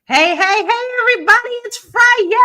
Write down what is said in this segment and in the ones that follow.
Hey, everybody, it's Friday,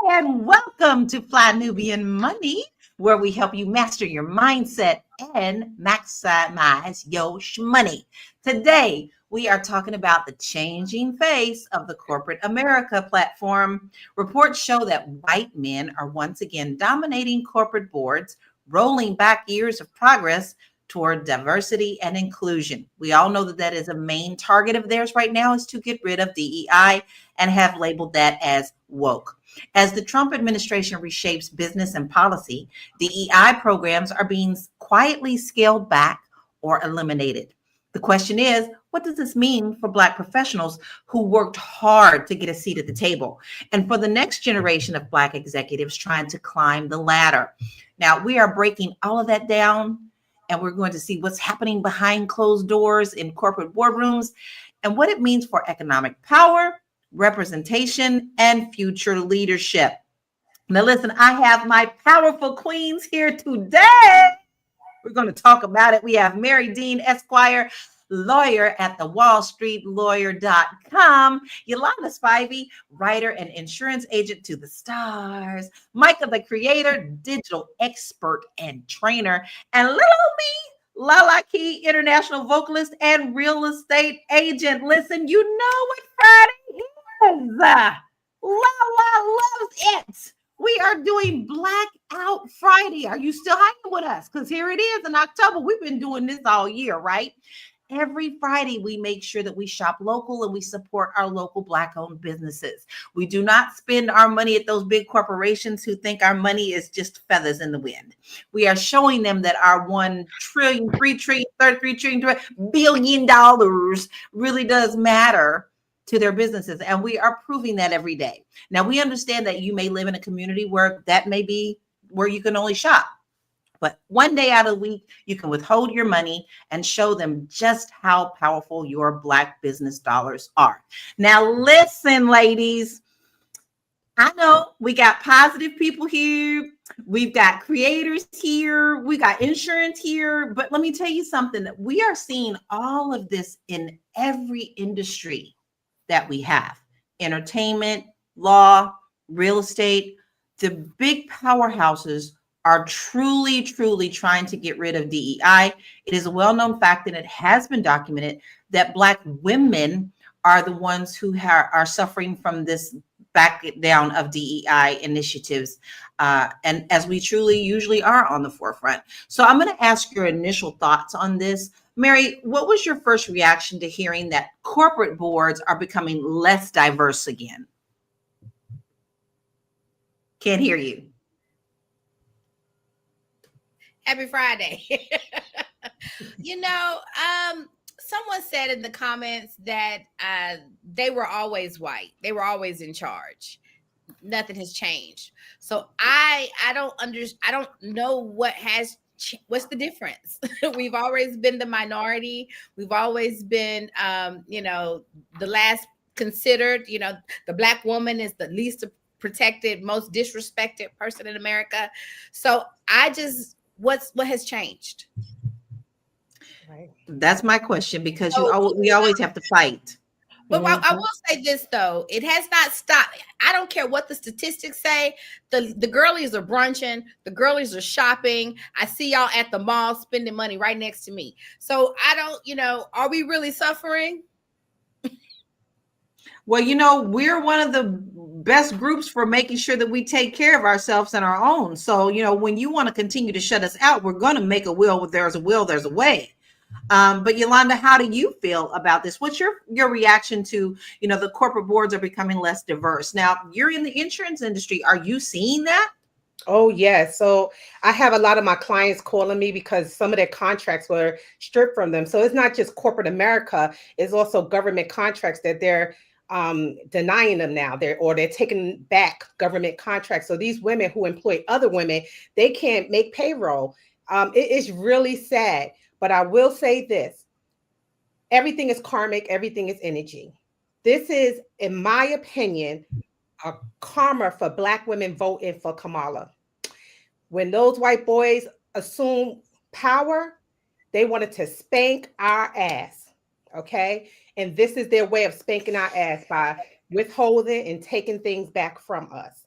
and welcome to Fly Nubian Money, where we help you master your mindset and maximize your money. Today, we are talking about the changing face of the corporate America platform. Reports show that white men are once again dominating corporate boards, rolling back years of progress toward diversity and inclusion. We all know that that is a main target of theirs right now is to get rid of DEI and have labeled that as woke. As the Trump administration reshapes business and policy, DEI programs are being quietly scaled back or eliminated. The question is, what does this mean for Black professionals who worked hard to get a seat at the table and for the next generation of Black executives trying to climb the ladder? Now, we are breaking all of that down and we're going to see what's happening behind closed doors in corporate boardrooms and what it means for economic power, representation, and future leadership. Now, listen, I have my powerful queens here today. We're going to talk about it. We have Mary Dean Esquire, lawyer at the wallstreetlawyer.com, Yolanda Spivey, writer and insurance agent to the stars, Micah, the creator, digital expert and trainer, and little me, Lala Key, international vocalist and real estate agent. Listen, you know what Friday is. Lala loves it. We are doing Blackout Friday. Are you still hanging with us? Because here it is in October. We've been doing this all year, right? Every Friday, we make sure that we shop local and we support our local Black owned businesses. We do not spend our money at those big corporations who think our money is just feathers in the wind. We are showing them that our 1 trillion, 3 trillion, 33 trillion, billion dollars really does matter to their businesses. And we are proving that every day. Now, we understand that you may live in a community where that may be where you can only shop. But one day out of the week, you can withhold your money and show them just how powerful your Black business dollars are. Now, listen, ladies, I know we got positive people here. We've got creators here. We got insurance here. But let me tell you something that we are seeing all of this in every industry that we have entertainment, law, real estate. The big powerhouses are truly trying to get rid of DEI. It is a well known fact, and it has been documented, that Black women are the ones who are suffering from this back down of DEI initiatives. And as we truly usually are on the forefront. So I'm going to ask your initial thoughts on this. Mary, what was your first reaction to hearing that corporate boards are becoming less diverse again? Can't hear you. Happy Friday. you know, Someone said in the comments that they were always white. They were always in charge. Nothing has changed. So I don't know what's the difference. We've always been the minority. We've always been the last considered. The Black woman is the least protected, most disrespected person in America. So what has changed? Right. That's my question because So, we always have to fight. but I will say this though, it has not stopped. I don't care what the statistics say. The girlies are brunching, the girlies are shopping. I see y'all at the mall spending money right next to me. So I don't, are we really suffering? Well, we're one of the best groups for making sure that we take care of ourselves and our own. So, when you want to continue to shut us out, we're going to make a will. There's a will, there's a way. But Yolanda, how do you feel about this? What's your reaction to, the corporate boards are becoming less diverse? Now, you're in the insurance industry. Are you seeing that? Oh, yeah. So I have a lot of my clients calling me because some of their contracts were stripped from them. So it's not just corporate America, it's also government contracts that they're denying them now. They're taking back government contracts. So these women who employ other women, they can't make payroll. It is really sad. But I will say this. Everything is karmic. Everything is energy. This is, in my opinion, a karma for Black women voting for Kamala. When those white boys assume power, they wanted to spank our ass. Okay. And this is their way of spanking our ass by withholding and taking things back from us.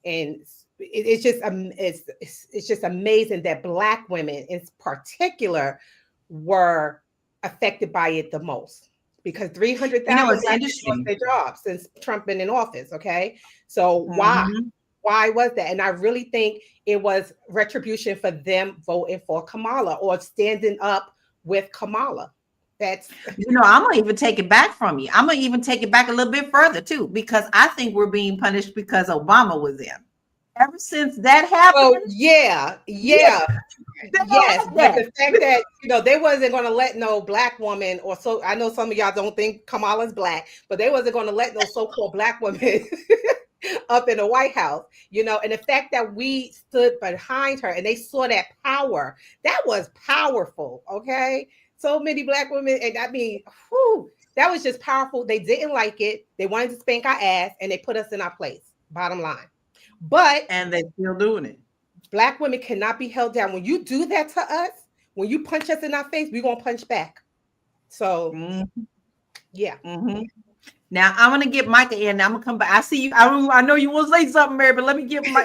And it's just it's just amazing that Black women in particular were affected by it the most, because You know, 300,000 it's Black people lost interesting. their jobs since Trump been in office. Okay, so Mhm. why was that? And I really think it was retribution for them voting for Kamala or standing up with Kamala. That's You know, I'm gonna even take it back from you. I'm gonna even take it back a little bit further too, because I think we're being punished because Obama was in. Ever since that so happened, yeah, yeah, yeah. they Yes, had but that. the fact that they wasn't going to let no Black woman, or so I know some of y'all don't think Kamala's Black, but they wasn't going to let no so-called Black women up in the White House, and the fact that we stood behind her and they saw that power, that was powerful. Okay, so many Black women, and I mean, whew, that was just powerful. They didn't like it. They wanted to spank our ass, and they put us in our place. Bottom line, but And they still doing it. Black women cannot be held down. When you do that to us, when you punch us in our face, we're gonna punch back. So Mm-hmm. yeah. Mm-hmm. Now I'm gonna get Micah in. I'm gonna come back. I see you. I know you want to say something, Mary, but let me get my.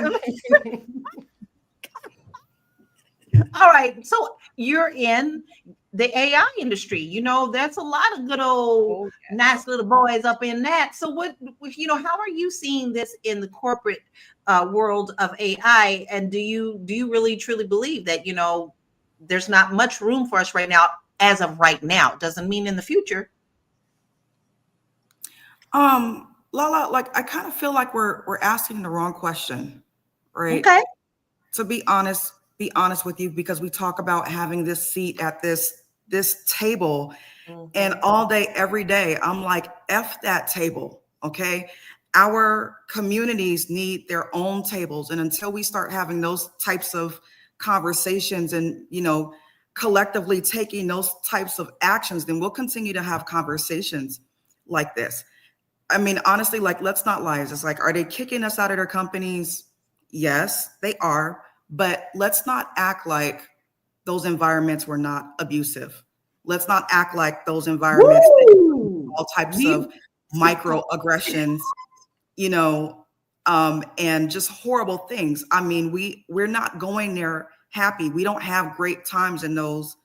All right. So you're in the AI industry. You know, that's a lot of good old Oh, nice little boys up in that. So how are you seeing this in the corporate world of AI? And do you really truly believe that, there's not much room for us right now as of right now? Doesn't mean in the future. Lala, like I kind of feel like we're asking the wrong question, right? Okay. To be honest with you, because we talk about having this seat at this table, and mhm. all day, every day, I'm like, F that table, okay? Our communities need their own tables. And until we start having those types of conversations and, collectively taking those types of actions, then we'll continue to have conversations like this. I mean, honestly, like, let's not lie. It's like, are they kicking us out of their companies? Yes, they are. But let's not act like those environments were not abusive. Let's not act like those environments, Woo! all types You of microaggressions, you know, and just horrible things. I mean, we're not going there happy. We don't have great times in those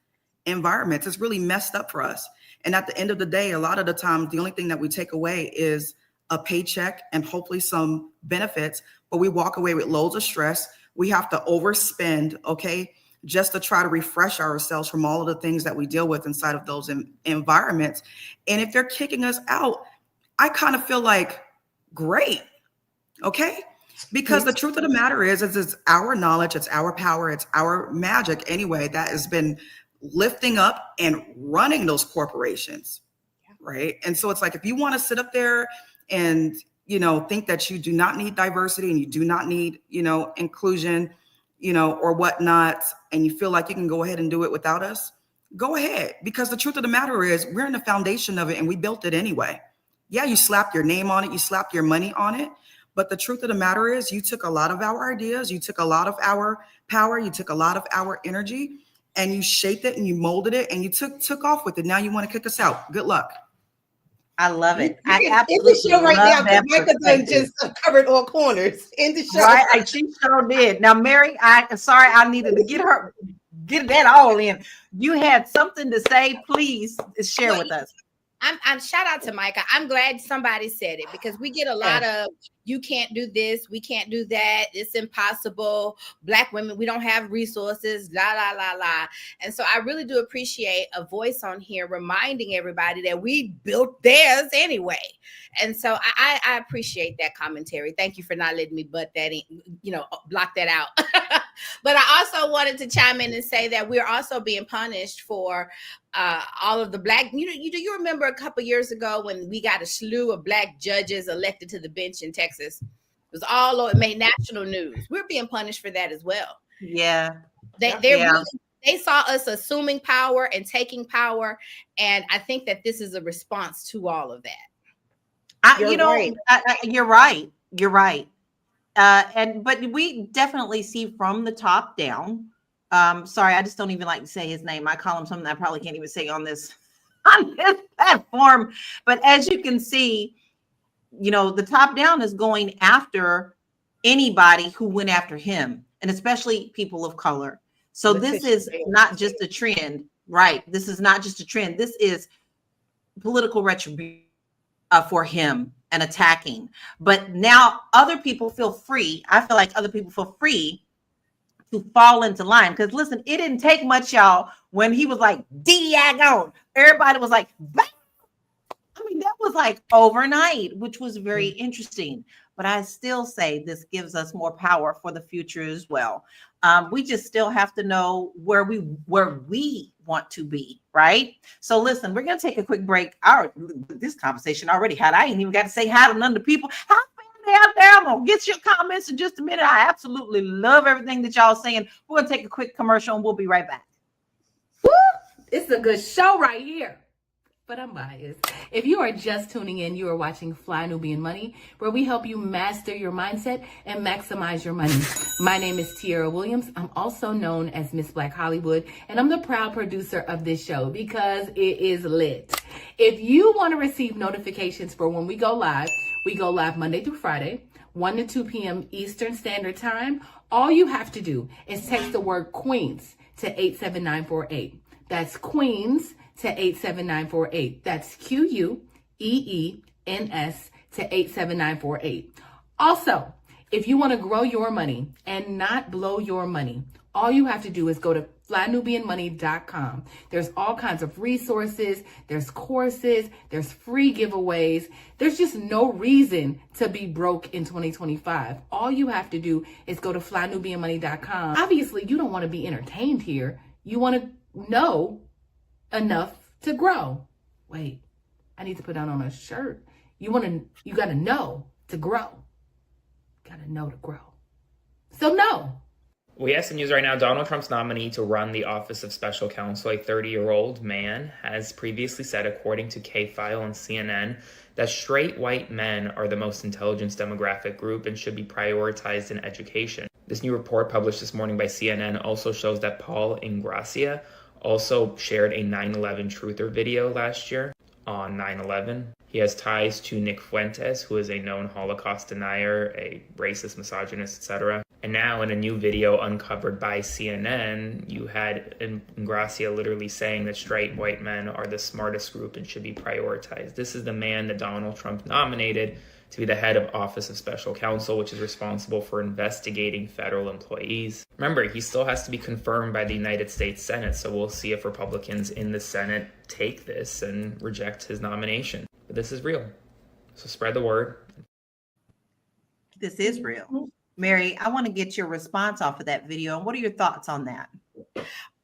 environments. It's really messed up for us. And at the end of the day, a lot of the times, the only thing that we take away is a paycheck and hopefully some benefits, but we walk away with loads of stress. We have to overspend, okay, just to try to refresh ourselves from all of the things that we deal with inside of those environments. And if they're kicking us out, I kind of feel like, great, okay? Because the truth of the matter is it's our knowledge, it's our power, it's our magic anyway that has been lifting up and running those corporations, right? And so it's like, if you want to sit up there and, think that you do not need diversity and you do not need, inclusion, or whatnot, and you feel like you can go ahead and do it without us, go ahead. Because the truth of the matter is we're in the foundation of it and we built it anyway. Yeah, you slapped your name on it, you slapped your money on it. But the truth of the matter is you took a lot of our ideas, you took a lot of our power, you took a lot of our energy, and you shaped it and you molded it and you took off with it. Now you want to kick us out. Good luck. I love You it. I can end the absolutely show right love now because that Micah done perspective. just covered all corners. In the show. Right? She sure did. Now, Mary, sorry, I needed to get that all in. You had something to say. Please share Well, with us. I'm shout out to Micah. I'm glad somebody said it because we get a lot Yes. of you can't do this, we can't do that, it's impossible. Black women, we don't have resources, la la la la. And so I really do appreciate a voice on here reminding everybody that we built theirs anyway. And so I appreciate that commentary. Thank you for not letting me butt that in, block that out. But I also wanted to chime in and say that we're also being punished for all of the black, do you remember a couple years ago when we got a slew of black judges elected to the bench in Texas? It made national news. We're being punished for that as well. Yeah. They're Yeah. really, they saw us assuming power and taking power, and I think that this is a response to all of that. You're right. You're right. You're right. But we definitely see from the top down. Sorry, I just don't even like to say his name. I call him something I probably can't even say on this on this platform. But as you can see, the top down is going after anybody who went after him, and especially people of color. So this is not just a trend, right? This is not just a trend. This is political retribution for him and attacking. But now other people feel free. I feel like other people feel free to fall into line. Because listen, it didn't take much, y'all, when he was like, DEI gone. Everybody was like, bah! I mean, that was like overnight, which was very interesting. But I still say this gives us more power for the future as well. We just still have to know where we want to be, right? So listen, we're gonna take a quick break. This conversation already had. I ain't even got to say hi to none of the people. Hi, family out there. I'm gonna get your comments in just a minute. I absolutely love everything that y'all saying. We're gonna take a quick commercial and we'll be right back. Woo! It's a good show right here. But I'm biased. If you are just tuning in, you are watching Fly Nubian Money, where we help you master your mindset and maximize your money. My name is Tiara Williams. I'm also known as Miss Black Hollywood, and I'm the proud producer of this show because it is lit. If you want to receive notifications for when we go live Monday through Friday, 1 to 2 p.m. Eastern Standard Time. All you have to do is text the word Queens to 87948. That's Queens to 87948. That's QUEENS to 87948. Also, if you want to grow your money and not blow your money, all you have to do is go to flynubianmoney.com. There's all kinds of resources, there's courses, there's free giveaways. There's just no reason to be broke in 2025. All you have to do is go to flynubianmoney.com. Obviously, you don't want to be entertained here. You want to know enough to grow. Wait, I need to put that on a shirt. You got to know to grow. Got to know to grow. So no. We have some news right now. Donald Trump's nominee to run the office of special counsel, a 30-year-old man, has previously said, according to K-File and CNN, that straight white men are the most intelligent demographic group and should be prioritized in education. This new report published this morning by CNN also shows that Paul Ingrassia also shared a 9/11 truther video last year on 9/11. He has ties to Nick Fuentes, who is a known Holocaust denier, a racist, misogynist, etc. And now in a new video uncovered by CNN, you had Ingrassia literally saying that straight white men are the smartest group and should be prioritized. This is the man that Donald Trump nominated to be the head of Office of Special Counsel, which is responsible for investigating federal employees. Remember, he still has to be confirmed by the United States Senate, so we'll see if Republicans in the Senate take this and reject his nomination. But this is real, so spread the word. This is real. Mary, I want to get your response off of that video, and what are your thoughts on that?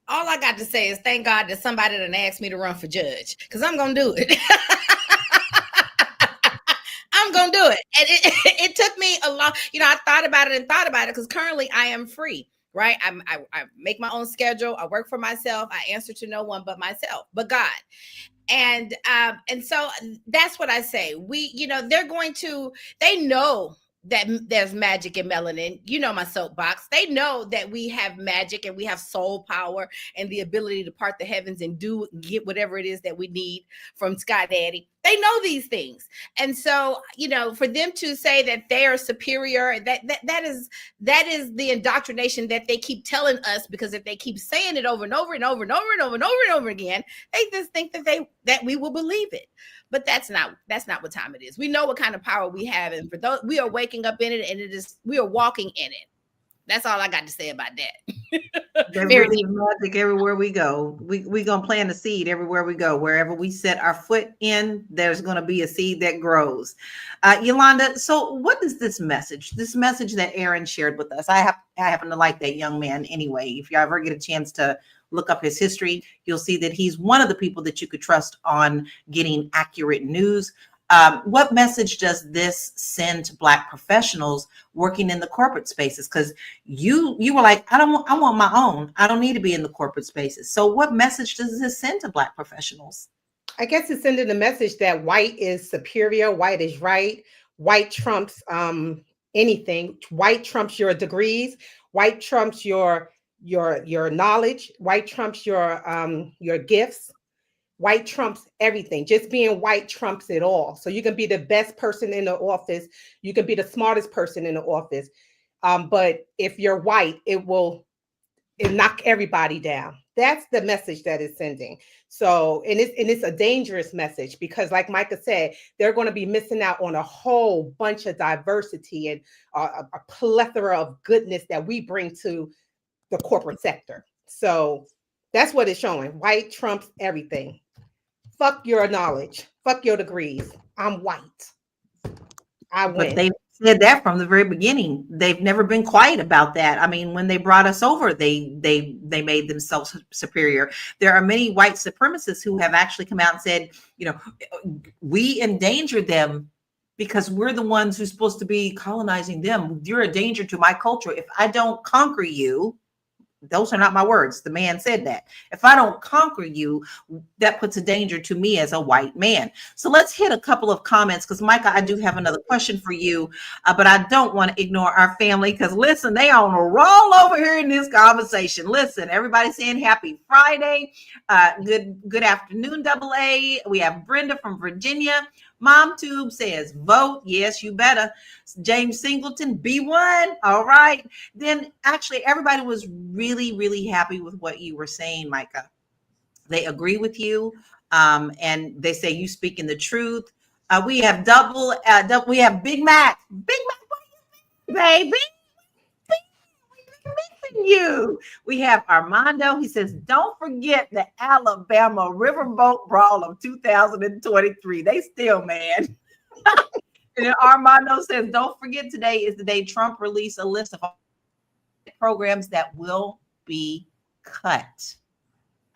All I got to say is thank God that somebody done asked me to run for judge, because I'm going to do it. I'm going to do it. And it took me a long, I thought about it because currently I am free, right? I make my own schedule. I work for myself. I answer to no one but myself, but God. And so that's what I say. They know that there's magic in melanin. My soapbox. They know that we have magic and we have soul power and the ability to part the heavens and get whatever it is that we need from Sky Daddy. They know these things. And so, for them to say that they are superior, that is the indoctrination that they keep telling us, because if they keep saying it over and over and over and over and over and over and over again, they just think that we will believe it. But that's not what time it is. We know what kind of power we have, and for those, we are waking up in it, and we are walking in it. That's all I got to say about that. There really is magic everywhere we go. We're going to plant a seed everywhere we go. Wherever we set our foot in, there's going to be a seed that grows. Yolanda, so what is this message? This message that Aaron shared with us. I happen to like that young man anyway. If you ever get a chance to look up his history, you'll see that he's one of the people that you could trust on getting accurate news. What message does this send to Black professionals working in the corporate spaces? Because you were like, I want my own. I don't need to be in the corporate spaces. So what message does this send to Black professionals? I guess it's sending the message that white is superior, white is right, white trumps anything. White trumps your degrees, white trumps your knowledge, white trumps your gifts. White trumps everything. Just being white trumps it all. So you can be the best person in the office. You can be the smartest person in the office. But if you're white, it knock everybody down. That's the message that it's sending. So, and it's a dangerous message because, like Micah said, they're going to be missing out on a whole bunch of diversity and a plethora of goodness that we bring to the corporate sector. So that's what it's showing. White trumps everything. Fuck your knowledge. Fuck your degrees. I'm white. I But win. they said that from the very beginning. They've never been quiet about that. I mean, when they brought us over, they made themselves superior. There are many white supremacists who have actually come out and said, you know, we endanger them because we're the ones who's supposed to be colonizing them. You're a danger to my culture. If I don't conquer you, those are not my words. The man said that. If I don't conquer you, that puts a danger to me as a white man. So let's hit a couple of comments because, Micah, I do have another question for you, but I don't want to ignore our family because, listen, they on a roll over here in this conversation. Listen, everybody's saying happy Friday. Good afternoon, Double A. We have Brenda from Virginia. Mom Tube says, vote. Yes, you better. James Singleton, B1. All right. Then actually everybody was really, really happy with what you were saying, Micah. They agree with you. And they say you speaking the truth. We have we have Big Mac. Big Mac, what do you think, baby? You. We have Armando. He says, don't forget the Alabama Riverboat Brawl of 2023. They still mad. And then Armando says, don't forget today is the day Trump released a list of programs that will be cut.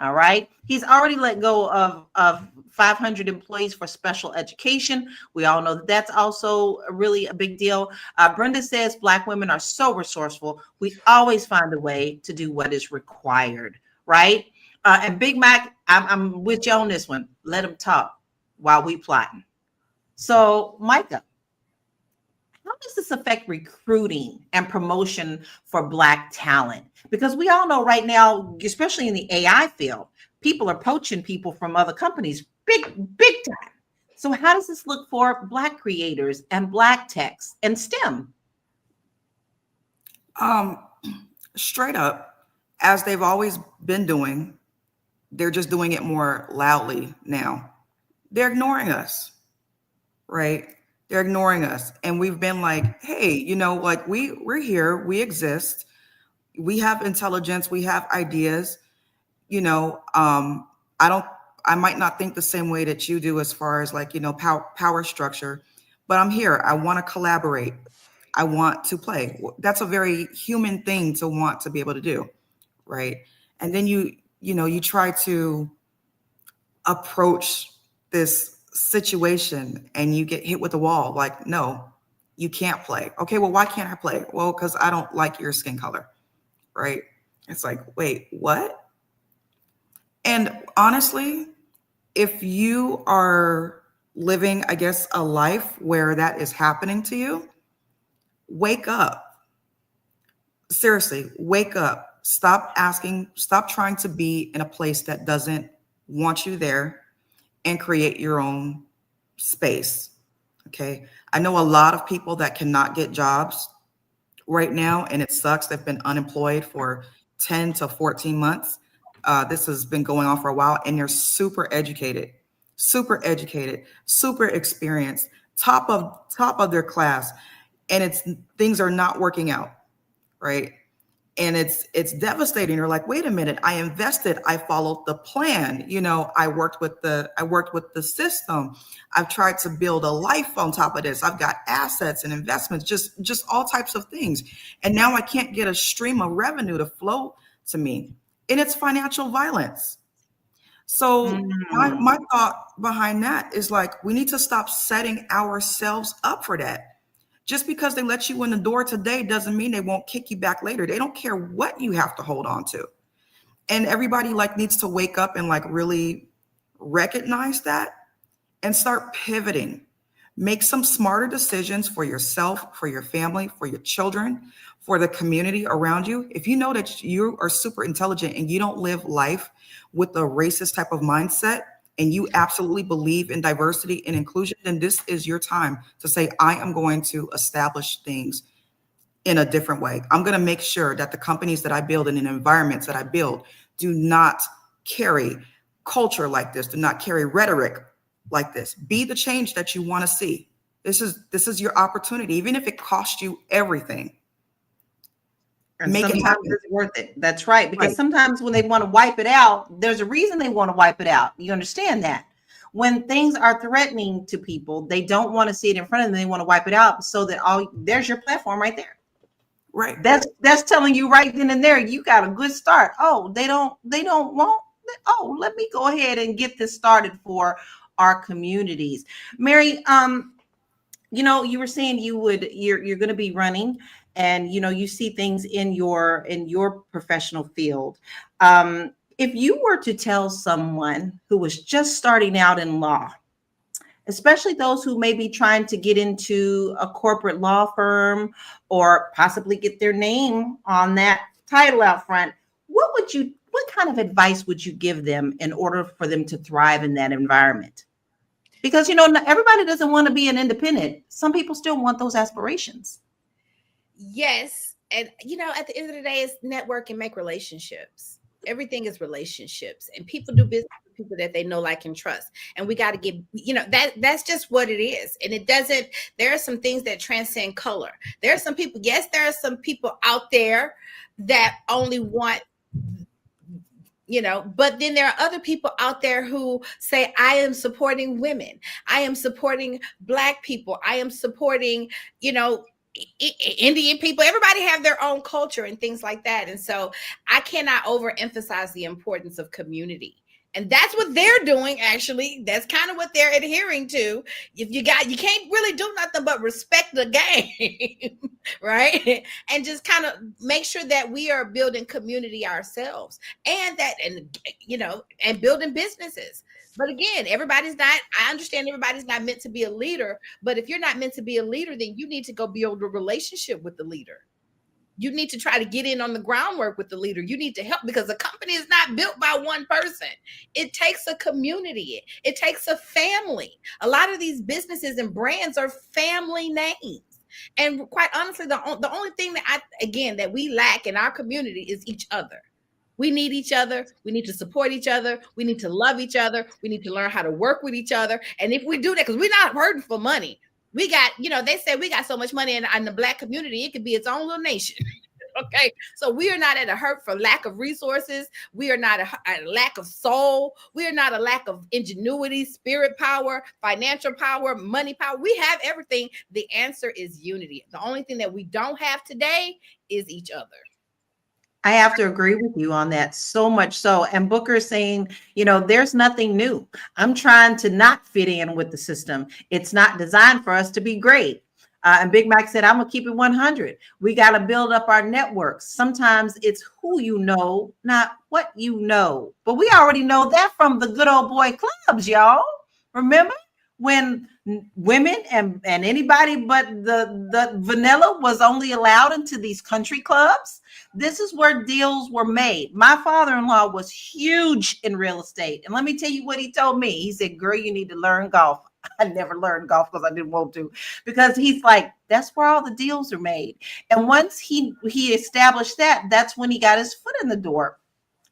All right. He's already let go of 500 employees for special education. We all know that that's also really a big deal. Brenda says Black women are so resourceful. We always find a way to do what is required. Right. And Big Mac, I'm with you on this one. Let him talk while we plotting. So, Micah, how does this affect recruiting and promotion for Black talent? Because we all know right now, especially in the AI field, people are poaching people from other companies, big time. So how does this look for Black creators and Black techs and STEM? Straight up, as they've always been doing, they're just doing it more loudly now. They're ignoring us, right? They're ignoring us. And we've been like, hey, you know, like we're here, we exist, we have intelligence, we have ideas, you know. I might not think the same way that you do as far as like, you know, power structure, but I'm here. I want to collaborate. I want to play. That's a very human thing to want to be able to do, right? And then you try to approach this situation and you get hit with the wall. Like, no, you can't play. Okay, well, why can't I play? Well, because I don't like your skin color, right? It's like, wait, what? And honestly, if you are living, I guess, a life where that is happening to you, wake up. Seriously, wake up. Stop trying to be in a place that doesn't want you there, and create your own space. Okay. I know a lot of people that cannot get jobs right now, and it sucks. They've been unemployed for 10 to 14 months. This has been going on for a while, and they're super educated, super experienced, top of their class, and things are not working out, right? And it's devastating. You're like, wait a minute, I invested, I followed the plan. You know, I worked with the system. I've tried to build a life on top of this. I've got assets and investments, just all types of things. And now I can't get a stream of revenue to flow to me. And it's financial violence. So my thought behind that is like, we need to stop setting ourselves up for that. Just because they let you in the door today doesn't mean they won't kick you back later. They don't care what you have to hold on to. And everybody like needs to wake up and like really recognize that and start pivoting. Make some smarter decisions for yourself, for your family, for your children, for the community around you. If you know that you are super intelligent and you don't live life with a racist type of mindset and you absolutely believe in diversity and inclusion, then this is your time to say, I am going to establish things in a different way. I'm going to make sure that the companies that I build and in environments that I build do not carry culture like this, do not carry rhetoric like this. Be the change that you want to see. This is your opportunity, even if it costs you everything. And Make it sometimes happen. it's worth it. That's right. Because Right. sometimes when they want to wipe it out, there's a reason they want to wipe it out. You understand that? When things are threatening to people, they don't want to see it in front of them. They want to wipe it out so that there's your platform right there. Right. That's telling you right then and there, you got a good start. Oh, they don't want. Oh, let me go ahead and get this started for our communities. Mary, you were saying you're going to be running, and you see things in your professional field. If you were to tell someone who was just starting out in law, especially those who may be trying to get into a corporate law firm or possibly get their name on that title out front, what kind of advice would you give them in order for them to thrive in that environment? Because not everybody doesn't want to be an independent. Some people still want those aspirations. Yes. And at the end of the day, it's network and make relationships. Everything is relationships, and people do business with people that they know, like, and trust. And we got to get, that's just what it is. And there are some things that transcend color. There are some people out there that only want, but then there are other people out there who say, I am supporting women. I am supporting Black people. I am supporting, Indian people. Everybody have their own culture and things like that. And so I cannot overemphasize the importance of community. And that's what they're doing, actually. That's kind of what they're adhering to. If you can't really do nothing but respect the game, right? And just kind of make sure that we are building community ourselves, and building businesses. But again, I understand everybody's not meant to be a leader, but if you're not meant to be a leader, then you need to go build a relationship with the leader. You need to try to get in on the groundwork with the leader. You need to help, because a company is not built by one person. It takes a community. It takes a family. A lot of these businesses and brands are family names. And quite honestly, the only thing that we lack in our community is each other. We need each other. We need to support each other. We need to love each other. We need to learn how to work with each other. And if we do that, because we're not hurting for money. We got, they say we got so much money in the Black community, it could be its own little nation. Okay. So we are not at a hurt for lack of resources. We are not at a lack of soul. We are not a lack of ingenuity, spirit power, financial power, money power. We have everything. The answer is unity. The only thing that we don't have today is each other. I have to agree with you on that, so much so. And Booker is saying, there's nothing new. I'm trying to not fit in with the system. It's not designed for us to be great. And Big Mac said, I'm going to keep it 100. We got to build up our networks. Sometimes it's who you know, not what you know. But we already know that from the good old boy clubs, y'all. Remember when women and anybody but the vanilla was only allowed into these country clubs? This is where deals were made. My father-in-law was huge in real estate. And let me tell you what he told me. He said, girl, you need to learn golf. I never learned golf because I didn't want to, because he's like, that's where all the deals are made. And once he established that, that's when he got his foot in the door.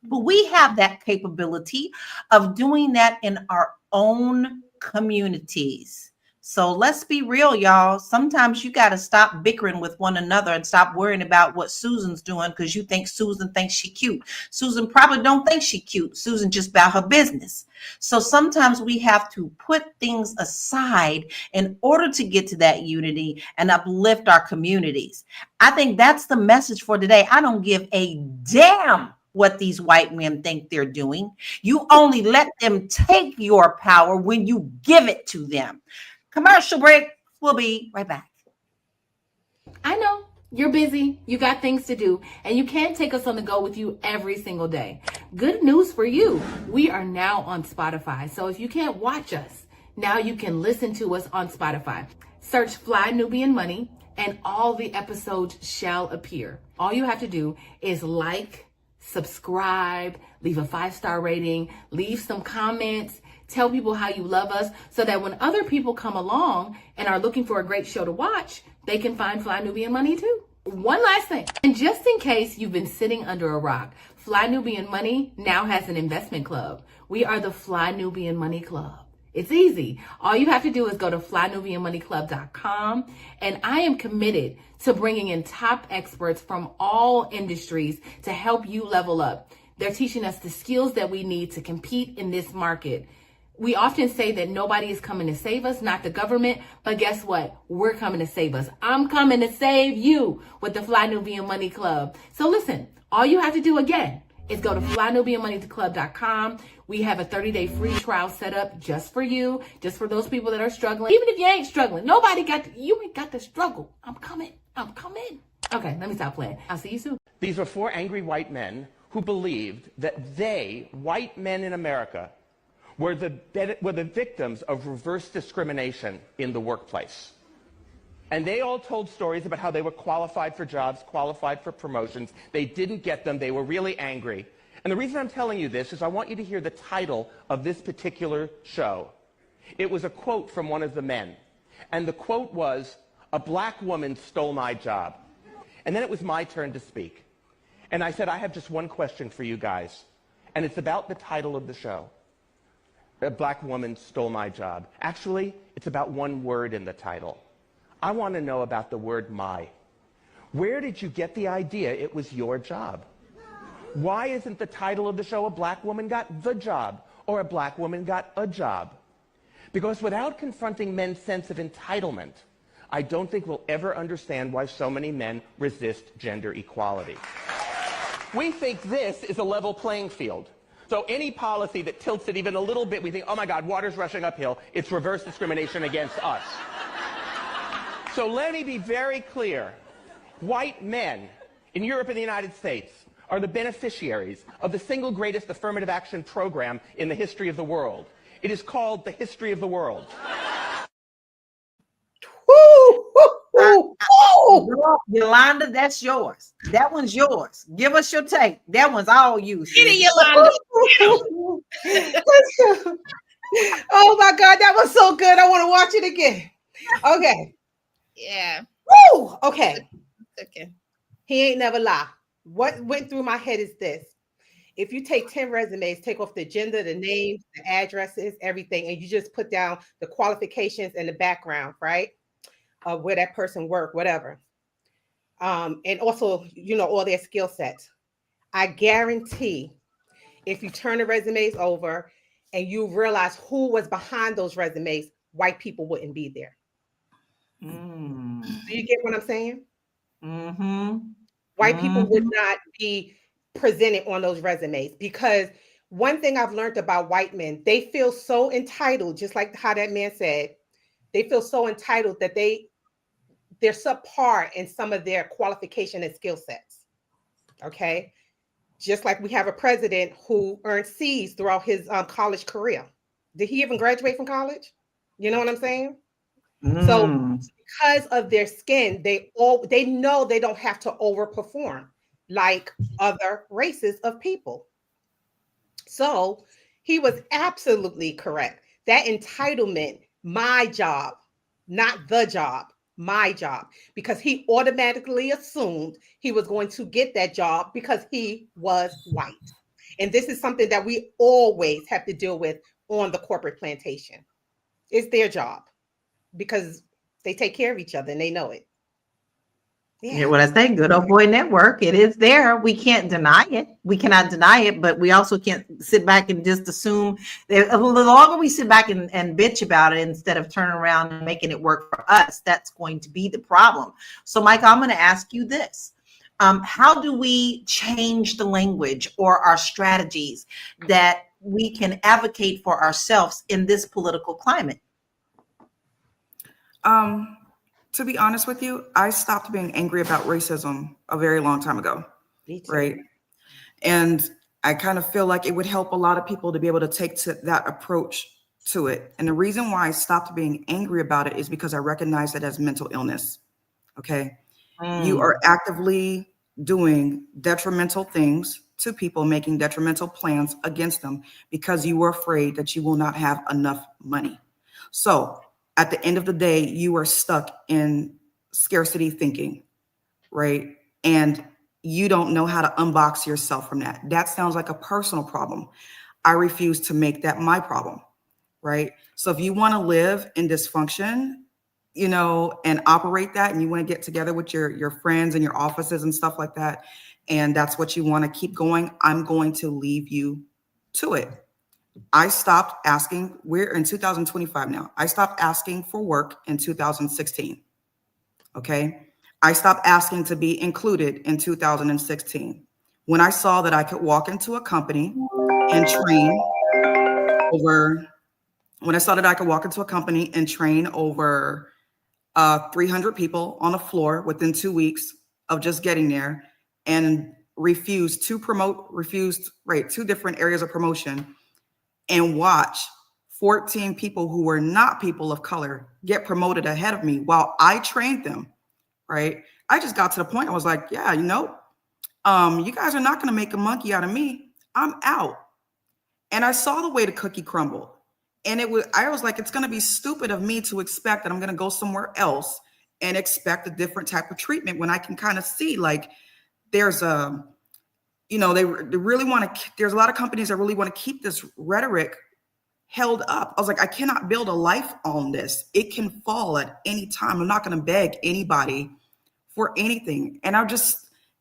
But we have that capability of doing that in our own communities. So let's be real, y'all. Sometimes you got to stop bickering with one another and stop worrying about what Susan's doing because you think Susan thinks she cute. Susan probably don't think she cute. Susan just about her business. So sometimes we have to put things aside in order to get to that unity and uplift our communities. I think that's the message for today. I don't give a damn what these white men think they're doing. You only let them take your power when you give it to them. Commercial break. We'll be right back. I know you're busy. You got things to do, and you can't take us on the go with you every single day. Good news for you. We are now on Spotify. So if you can't watch us, now you can listen to us on Spotify. Search Fly Nubian Money and all the episodes shall appear. All you have to do is like, subscribe, leave a 5-star rating, leave some comments. Tell people how you love us so that when other people come along and are looking for a great show to watch, they can find Fly Nubian Money too. One last thing, and just in case you've been sitting under a rock, Fly Nubian Money now has an investment club. We are the Fly Nubian Money Club. It's easy. All you have to do is go to flynubianmoneyclub.com, and I am committed to bringing in top experts from all industries to help you level up. They're teaching us the skills that we need to compete in this market. We often say that nobody is coming to save us, not the government, but guess what? We're coming to save us. I'm coming to save you with the Fly Nubian Money Club. So listen, all you have to do again is go to flynubianmoneyclub.com. We have a 30-day free trial set up just for you, just for those people that are struggling. Even if you ain't struggling, you ain't got to struggle. I'm coming. Okay, let me stop playing. I'll see you soon. These were 4 angry white men who believed that they, white men in America, were the victims of reverse discrimination in the workplace. And they all told stories about how they were qualified for jobs, qualified for promotions. They didn't get them. They were really angry. And the reason I'm telling you this is I want you to hear the title of this particular show. It was a quote from one of the men. And the quote was, "A black woman stole my job." And then it was my turn to speak. And I said, I have just one question for you guys. And it's about the title of the show. A black woman stole my job. Actually, it's about one word in the title. I want to know about the word my. Where did you get the idea it was your job? Why isn't the title of the show A Black Woman Got the Job or A Black Woman Got a Job? Because without confronting men's sense of entitlement, I don't think we'll ever understand why so many men resist gender equality. We think this is a level playing field. So any policy that tilts it even a little bit, we think, oh my God, water's rushing uphill. It's reverse discrimination against us. So let me be very clear. White men in Europe and the United States are the beneficiaries of the single greatest affirmative action program in the history of the world. It is called the history of the world. Yolanda, that's yours. That one's yours. Give us your take. That one's all you. Get it, Yolanda. Oh my God, that was so good. I want to watch it again. Okay. Yeah. Woo! Okay. Okay. He ain't never lie. What went through my head is this. If you take 10 resumes, take off the gender, the names, the addresses, everything, and you just put down the qualifications and the background, right? Of where that person worked, whatever. And also, all their skill sets. I guarantee if you turn the resumes over and you realize who was behind those resumes, white people wouldn't be there. Mm. Do you get what I'm saying? Mm-hmm. White people would not be presented on those resumes, because one thing I've learned about white men, they feel so entitled, just like how that man said, they feel so entitled that they're subpar in some of their qualification and skill sets. Okay. Just like we have a president who earned C's throughout his college career. Did he even graduate from college? You know what I'm saying? So because of their skin, they know they don't have to overperform like other races of people. So he was absolutely correct. That entitlement, my job, not the job, my job, because he automatically assumed he was going to get that job because he was white. And this is something that we always have to deal with on the corporate plantation. It's their job because they take care of each other and they know it. Yeah, well, I say good old boy network. It is there. We can't deny it. We cannot deny it, but we also can't sit back and just assume that the longer we sit back and bitch about it instead of turning around and making it work for us, that's going to be the problem. So, Mike, I'm going to ask you this. How do we change the language or our strategies that we can advocate for ourselves in this political climate? To be honest with you, I stopped being angry about racism a very long time ago. Me too. Right. And I kind of feel like it would help a lot of people to be able to take that approach to it. And the reason why I stopped being angry about it is because I recognize it as mental illness. Okay. You are actively doing detrimental things to people making detrimental plans against them because you were afraid that you will not have enough money. So at the end of the day, you are stuck in scarcity thinking, right? And you don't know how to unbox yourself from that. That sounds like a personal problem. I refuse to make that my problem, right? So if you want to live in dysfunction, you know, and operate that, and you want to get together with your friends and your offices and stuff like that, and that's what you want to keep going, I'm going to leave you to it. I stopped asking, we're in 2025 now. I stopped asking for work in 2016. Okay. I stopped asking to be included in 2016. When I saw that I could walk into a company and train over, when I saw that I could walk into a company and train over 300 people on a floor within 2 weeks of just getting there, and refused two different areas of promotion, and watch 14 people who were not people of color get promoted ahead of me while I trained them, right? I just got to the point, I was like, yeah, you know, you guys are not going to make a monkey out of me. I'm out. And I saw the way the cookie crumbled. And I was like, it's going to be stupid of me to expect that I'm going to go somewhere else and expect a different type of treatment when I can kind of see, like, there's a, you know, they really want to, there's a lot of companies that really want to keep this rhetoric held up. I was like, I cannot build a life on this. It can fall at any time. I'm not going to beg anybody for anything. And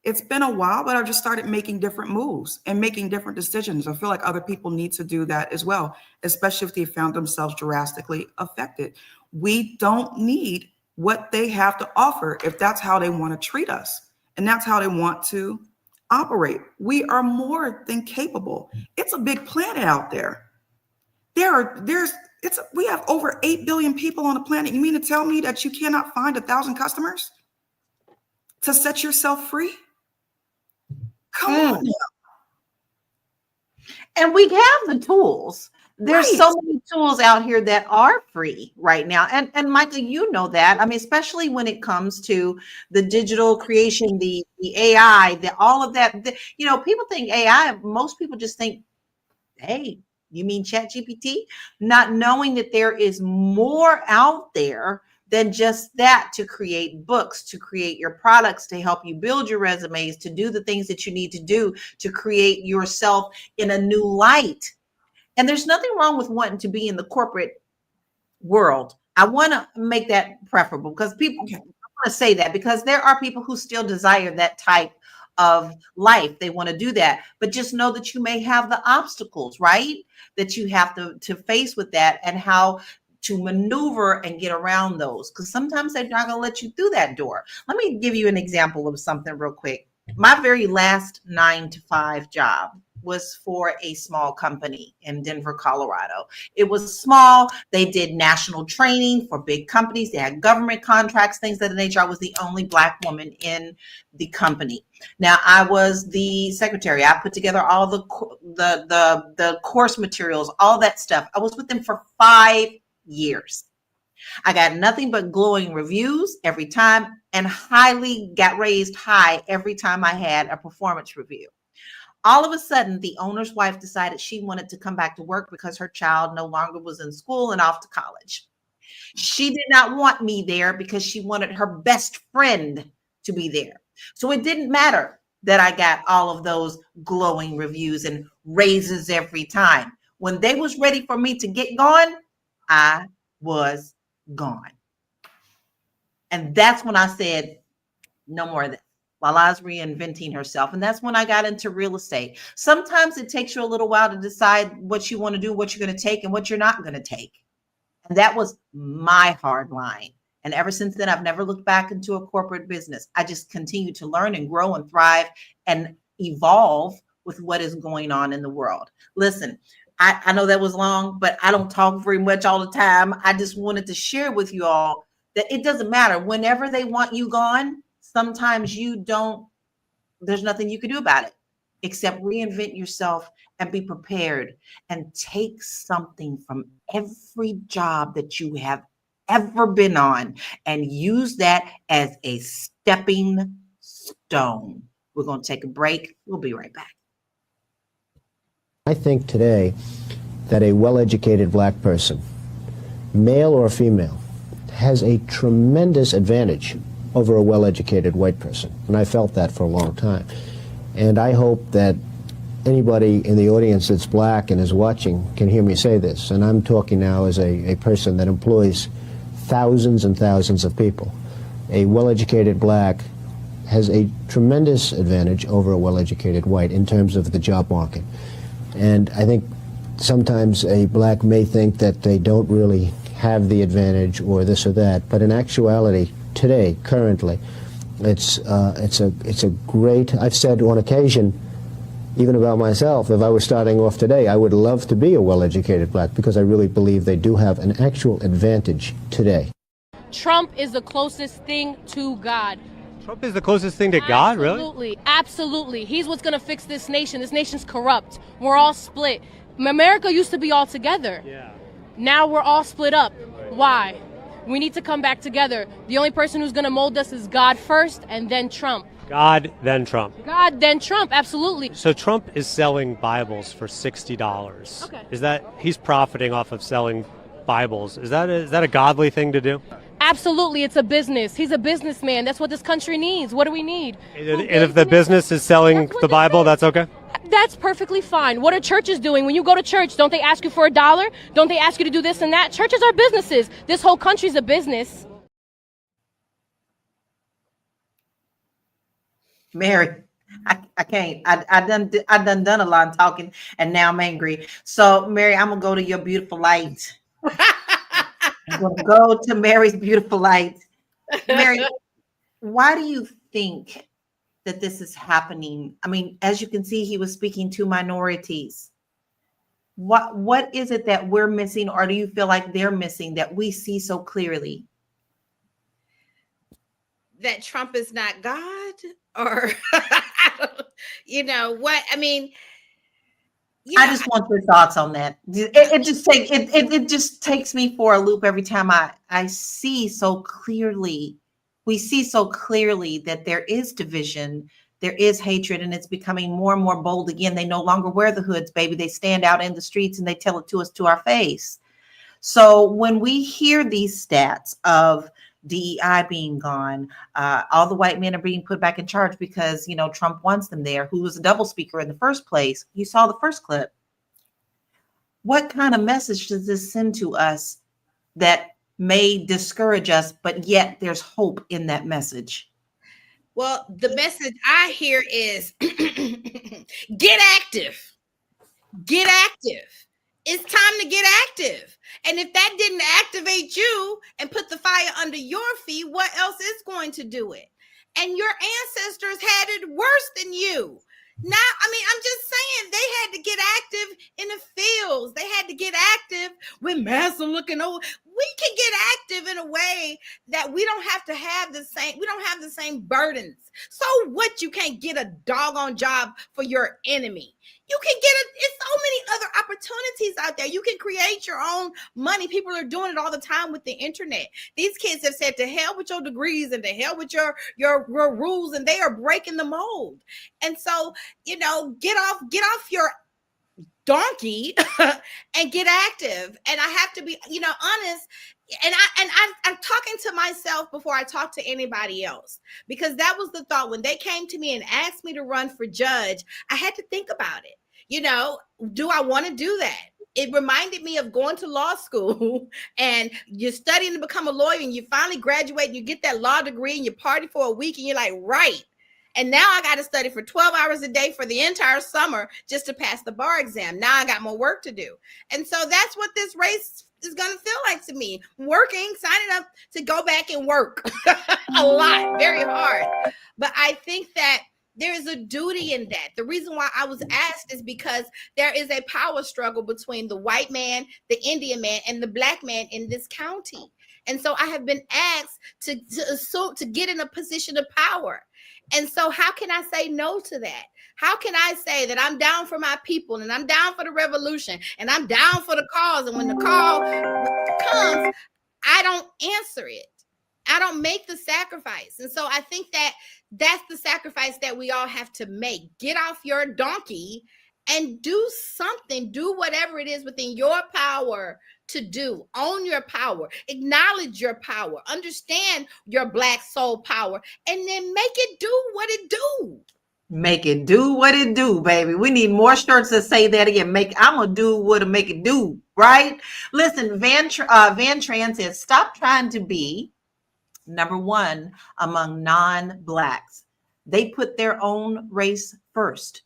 it's been a while, but I've just started making different moves and making different decisions. I feel like other people need to do that as well, especially if they found themselves drastically affected. We don't need what they have to offer if that's how they want to treat us and that's how they want to operate. We are more than capable. It's a big planet out there. We have over 8 billion people on the planet. You mean to tell me that you cannot find 1,000 customers to set yourself free? Come on. And we have the tools. There's Right. so many tools out here that are free right now. And Michael, you know that. I mean, especially when it comes to the digital creation, the AI, all of that. You know, people think AI, most people just think, hey, you mean ChatGPT? Not knowing that there is more out there than just that, to create books, to create your products, to help you build your resumes, to do the things that you need to do to create yourself in a new light. And there's nothing wrong with wanting to be in the corporate world. I want to make that preferable because people, I want to say that because there are people who still desire that type of life. They want to do that, but just know that you may have the obstacles, right? That you have to face with that, and how to maneuver and get around those, because sometimes they're not going to let you through that door. Let me give you an example of something real quick. My very last 9-to-5 job was for a small company in Denver, Colorado. It was small. They did national training for big companies. They had government contracts, things of that nature. I was the only Black woman in the company. Now, I was the secretary. I put together all the course materials, all that stuff. I was with them for 5 years. I got nothing but glowing reviews every time, and got raised high every time I had a performance review. All of a sudden, the owner's wife decided she wanted to come back to work because her child no longer was in school and off to college. She did not want me there because she wanted her best friend to be there. So it didn't matter that I got all of those glowing reviews and raises every time. When they was ready for me to get gone, I was gone. And that's when I said, no more of this, while I was reinventing herself. And that's when I got into real estate. Sometimes it takes you a little while to decide what you want to do, what you're going to take, and what you're not going to take. And that was my hard line. And ever since then, I've never looked back into a corporate business. I just continue to learn and grow and thrive and evolve with what is going on in the world. Listen, I know that was long, but I don't talk very much all the time. I just wanted to share with you all that it doesn't matter. Whenever they want you gone, sometimes there's nothing you can do about it except reinvent yourself and be prepared and take something from every job that you have ever been on and use that as a stepping stone. We're going to take a break. We'll be right back. I think today that a well-educated black person, male or female, has a tremendous advantage over a well-educated white person. And I felt that for a long time. And I hope that anybody in the audience that's black and is watching can hear me say this. And I'm talking now as a person that employs thousands and thousands of people. A well-educated black has a tremendous advantage over a well-educated white in terms of the job market. And I think sometimes a black may think that they don't really have the advantage or this or that, but in actuality, today, currently, it's a great, I've said on occasion, even about myself, if I were starting off today, I would love to be a well-educated black because I really believe they do have an actual advantage today. Trump is the closest thing to God. Trump is the closest thing to God, really? Absolutely, absolutely. He's what's going to fix this nation. This nation's corrupt. We're all split. America used to be all together. Yeah. Now we're all split up. Why? We need to come back together. The only person who's going to mold us is God first and then Trump. God, then Trump. God, then Trump, absolutely. So Trump is selling Bibles for $60. Okay. Is that, he's profiting off of selling Bibles. Is that a godly thing to do? Absolutely, it's a business. He's a businessman. That's what this country needs. What do we need? And if the business is selling the Bible, that's okay? That's perfectly fine. What are churches doing? When you go to church, don't they ask you for $1? Don't they ask you to do this and that? Churches are businesses. This whole country's a business. Mary, I can't. I done a lot of talking, and now I'm angry. So, Mary, I'm gonna go to your beautiful light. I'm gonna go to Mary's beautiful light. Mary, why do you think that this is happening? I mean, as you can see, he was speaking to minorities. What is it that we're missing, or do you feel like they're missing that we see so clearly? That Trump is not God, or you know what? I mean, I just want your thoughts on that. It just takes me for a loop every time I see so clearly. We see so clearly that there is division, there is hatred, and it's becoming more and more bold again. They no longer wear the hoods, baby. They stand out in the streets and they tell it to us to our face. So when we hear these stats of DEI being gone, all the white men are being put back in charge because, you know, Trump wants them there, who was a double speaker in the first place. You saw the first clip. What kind of message does this send to us that may discourage us, but yet there's hope in that message? Well, the message I hear is get active. Get active. It's time to get active. And if that didn't activate you and put the fire under your feet, what else is going to do it? And your ancestors had it worse than you. Now, I mean, I'm just saying they had to get active in the fields. They had to get active with Massa looking over. We can get active in a way that we don't have to have the same burdens. So what? You can't get a doggone job for your enemy. You can get it. It's so many other opportunities out there. You can create your own money. People are doing it all the time with the internet. These kids have said to hell with your degrees and to hell with your rules, and they are breaking the mold. And so, you know, get off your donkey and get active. And I have to be, you know, honest. And I'm talking to myself before I talk to anybody else, because that was the thought when they came to me and asked me to run for judge. I had to think about it. You know, do I want to do that? It reminded me of going to law school and you're studying to become a lawyer and you finally graduate and you get that law degree and you party for a week and you're like, right. And now I got to study for 12 hours a day for the entire summer just to pass the bar exam. Now I got more work to do. And so that's what this race is going to feel like to me. Working, signing up to go back and work a lot, very hard. But I think that there is a duty in that. The reason why I was asked is because there is a power struggle between the white man, the Indian man, and the black man in this county. And so I have been asked to get in a position of power. And so how can I say no to that? How can I say that I'm down for my people and I'm down for the revolution and I'm down for the cause? And when the call comes, I don't answer it. I don't make the sacrifice. And so I think that that's the sacrifice that we all have to make. Get off your donkey and do something. Do whatever it is within your power to do. Own your power. Acknowledge your power. Understand your Black soul power, and then make it do what it do. Make it do what it do, baby. We need more shirts that say that again. I'm gonna do what to make it do, right? Listen, Van Tran says, stop trying to be number one among non-Blacks. They put their own race first.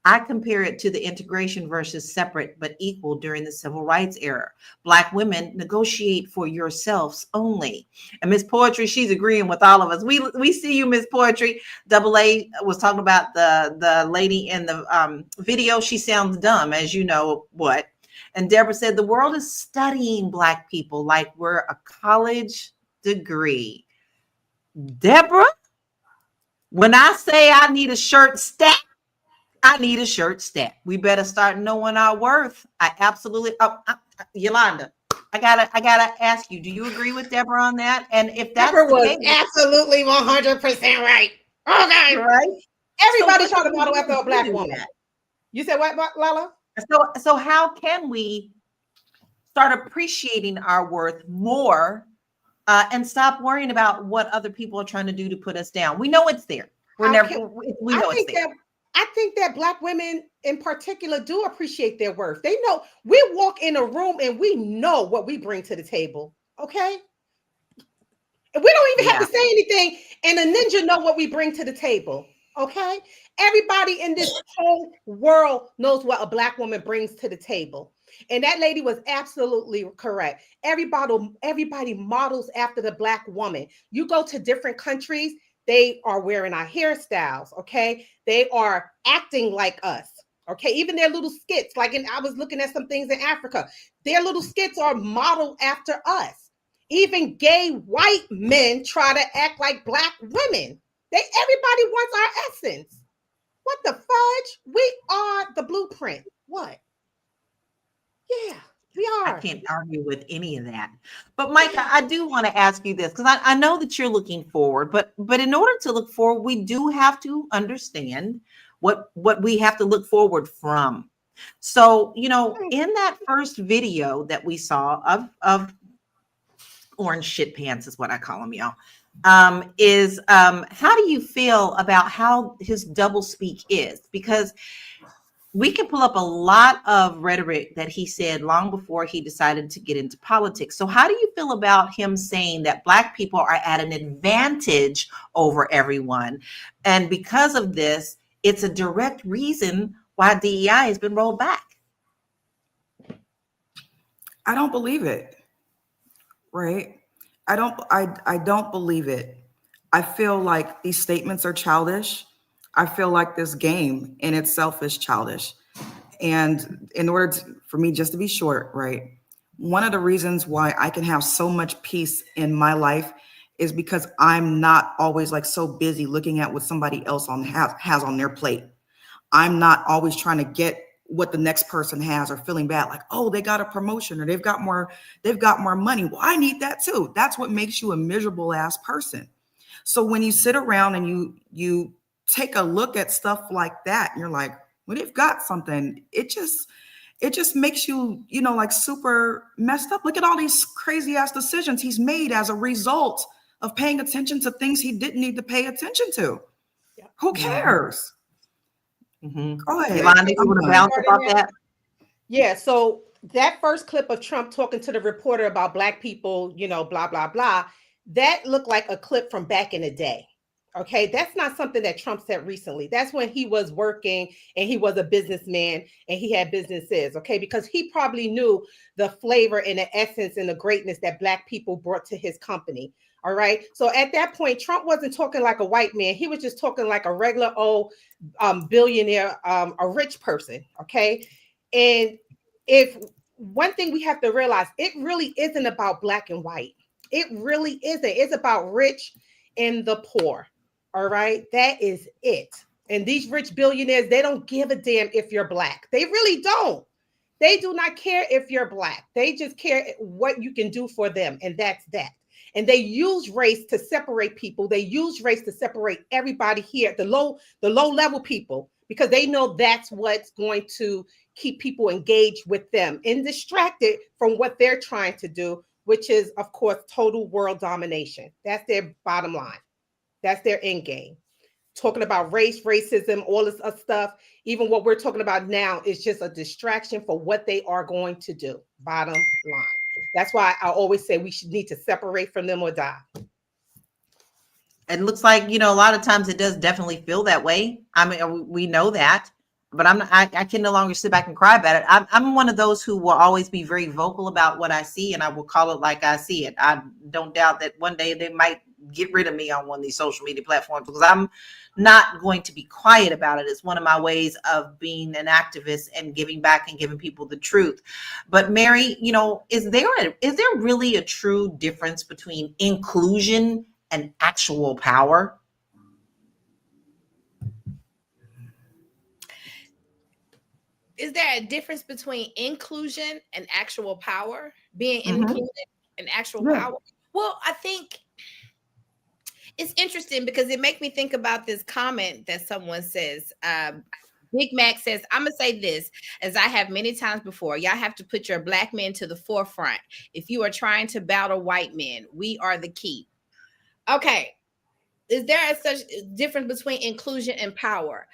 I compare it to the integration versus separate but equal during the civil rights era. Black women negotiate for yourselves only. And Miss Poetry, she's agreeing with all of us. We see you, Miss Poetry. Double A was talking about the lady in the video. She sounds dumb, as you know what. And Deborah said, the world is studying Black people like we're a college degree. Deborah, when I say I need a shirt stat, I need a shirt stat. We better start knowing our worth. I absolutely, Yolanda, I gotta ask you, do you agree with Deborah on that? And if that's Deborah the was case, absolutely 100% right. Okay. right? Everybody So trying to model after a Black do woman. that? You said what, Lala? So how can we start appreciating our worth more and stop worrying about what other people are trying to do to put us down? We know it's there. We know it's there. I think that Black women in particular do appreciate their worth. They know we walk in a room and we know what we bring to the table. Okay. And we don't even have to say anything. And a ninja know what we bring to the table. Okay. Everybody in this whole world knows what a Black woman brings to the table. And that lady was absolutely correct. Everybody models after the Black woman. You go to different countries, they are wearing our hairstyles, okay? They are acting like us, okay? Even their little skits, I was looking at some things in Africa. Their little skits are modeled after us. Even gay white men try to act like Black women. Everybody wants our essence. What the fudge? We are the blueprint. What? Yeah. We are. I can't argue with any of that. But Micah, I do want to ask you this, because I know that you're looking forward, but in order to look forward, we do have to understand what we have to look forward from. So, in that first video that we saw of orange shit pants is what I call them, y'all. How do you feel about how his doublespeak is? Because we can pull up a lot of rhetoric that he said long before he decided to get into politics. So how do you feel about him saying that Black people are at an advantage over everyone? And because of this, it's a direct reason why DEI has been rolled back. I don't believe it. Right? I don't believe it. I feel like these statements are childish. I feel like this game in itself is childish. And in order for me just to be short, right? One of the reasons why I can have so much peace in my life is because I'm not always so busy looking at what somebody else has on their plate. I'm not always trying to get what the next person has or feeling bad, like, oh, they got a promotion or they've got more money. Well, I need that too. That's what makes you a miserable ass person. So when you sit around and you take a look at stuff like that, and you're like, well, they've got something. It just makes you, super messed up. Look at all these crazy ass decisions he's made as a result of paying attention to things he didn't need to pay attention to. Yeah. Who cares? Mm-hmm. Go ahead. Yolanda, you want to bounce about that? Yeah. So that first clip of Trump talking to the reporter about Black people, blah, blah, blah, that looked like a clip from back in the day. Okay, that's not something that Trump said recently. That's when he was working and he was a businessman and he had businesses, okay? Because he probably knew the flavor and the essence and the greatness that Black people brought to his company, all right? So at that point, Trump wasn't talking like a white man. He was just talking like a regular old billionaire, a rich person, okay? And if one thing we have to realize, it really isn't about Black and white. It really isn't. It's about rich and the poor. All right. That is it. And these rich billionaires, they don't give a damn if you're Black. They really don't. They do not care if you're Black. They just care what you can do for them. And that's that. And they use race to separate people. They use race to separate everybody here, the low level people, because they know that's what's going to keep people engaged with them and distracted from what they're trying to do, which is, of course, total world domination. That's their bottom line. That's their end game. Talking about race, racism, all this other stuff, even what we're talking about now is just a distraction for what they are going to do. Bottom line. That's why I always say we should need to separate from them or die. It looks like, a lot of times it does definitely feel that way. I mean, we know that, but I can no longer sit back and cry about it. I'm one of those who will always be very vocal about what I see, and I will call it like I see it. I don't doubt that one day they might get rid of me on one of these social media platforms, because I'm not going to be quiet about it. It's one of my ways of being an activist and giving back and giving people the truth. But Mary, is there really a true difference between inclusion and actual power? Is there a difference between inclusion and actual power? Being included and actual power? Well, I think it's interesting because it makes me think about this comment that someone says. Big Mac says, I'm going to say this, as I have many times before, y'all have to put your black men to the forefront. If you are trying to battle white men, we are the key. Okay. Is there a such difference between inclusion and power?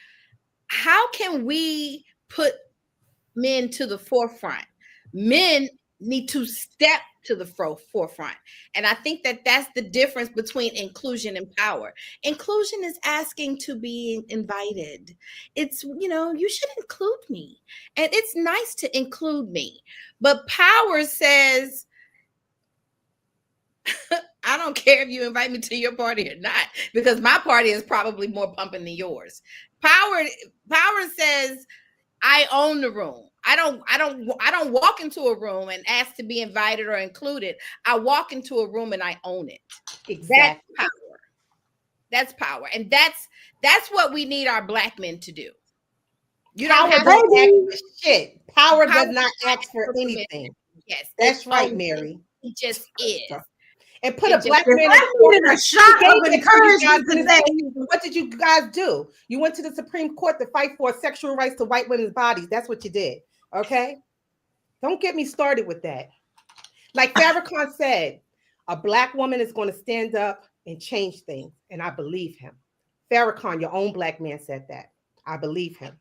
How can we put men to the forefront? Men need to step to the forefront. And I think that that's the difference between inclusion and power. Inclusion is asking to be invited. It's, you should include me. And it's nice to include me. But power says, I don't care if you invite me to your party or not, because my party is probably more pumping than yours. Power says, I own the room. I don't walk into a room and ask to be invited or included. I walk into a room and I own it. Exactly. That's power. That's power. And that's what we need our black men to do. You don't have to ask for shit. Power does not ask for anything. Yes. That's right, Mary. It just is. And put a black man in a shot of encouragement today. What did you guys do? You went to the Supreme Court to fight for sexual rights to white women's bodies. That's what you did. Okay? Don't get me started with that. Like Farrakhan said, a black woman is going to stand up and change things. And I believe him. Farrakhan, your own black man, said that. I believe him.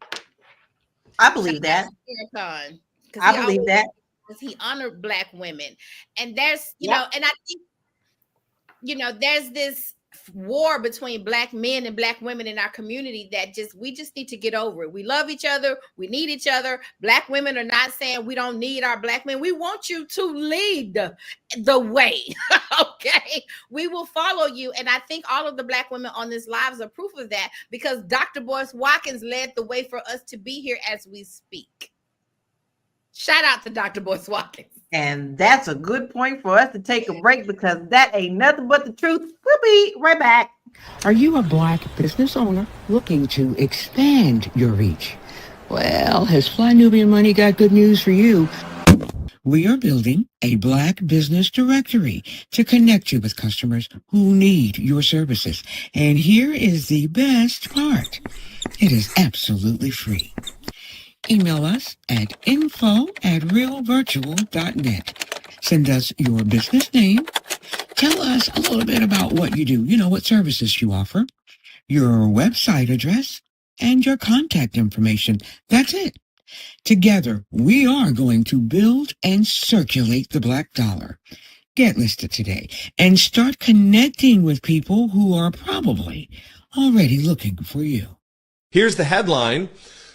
I believe that. Farrakhan, I believe that. He honored black women. And there's, and I think, there's this war between black men and black women in our community that we just need to get over it. We love each other. We need each other. Black women are not saying we don't need our black men. We want you to lead the way. Okay. We will follow you. And I think all of the black women on this lives are proof of that, because Dr. Boyce Watkins led the way for us to be here as we speak. Shout out to Dr. Boyce Watkins. And that's a good point for us to take a break, because that ain't nothing but the truth. We'll be right back. Are you a black business owner looking to expand your reach? Well, has Fly Nubian Money got good news for you? We are building a black business directory to connect you with customers who need your services. And here is the best part. It is absolutely free. Email us at info@realvirtual.net. Send us your business name. Tell us a little bit about what you do, what services you offer, your website address, and your contact information. That's it. Together, we are going to build and circulate the black dollar. Get listed today and start connecting with people who are probably already looking for you. Here's the headline.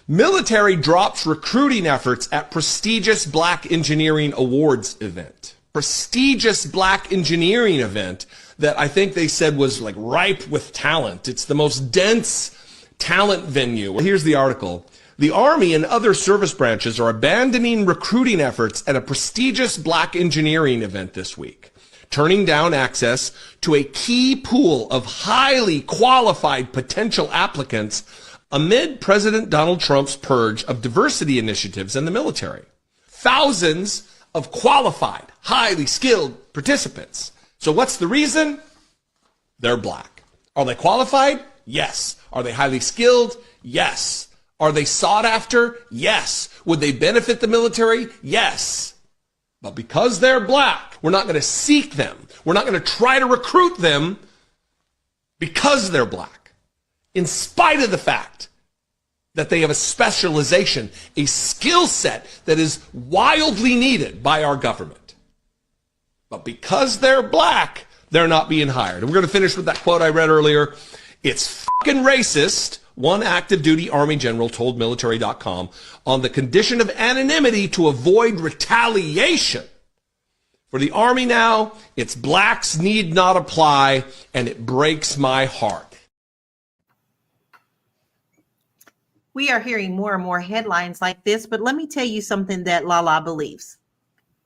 Military drops recruiting efforts at prestigious Black Engineering Awards event. Prestigious Black Engineering event that I think they said was like ripe with talent. It's the most dense talent venue. Here's the article. The Army and other service branches are abandoning recruiting efforts at a prestigious Black Engineering event this week, turning down access to a key pool of highly qualified potential applicants amid President Donald Trump's purge of diversity initiatives in the military. Thousands of qualified, highly skilled participants. So what's the reason? They're black. Are they qualified? Yes. Are they highly skilled? Yes. Are they sought after? Yes. Would they benefit the military? Yes. But because they're black, we're not going to seek them. We're not going to try to recruit them because they're black, in spite of the fact that they have a specialization, a skill set that is wildly needed by our government. But because they're black, they're not being hired. And we're going to finish with that quote I read earlier. It's fucking racist, one active duty Army general told military.com, on the condition of anonymity to avoid retaliation. For the Army now, it's blacks need not apply, and it breaks my heart. We are hearing more and more headlines like this, but let me tell you something that Lala believes.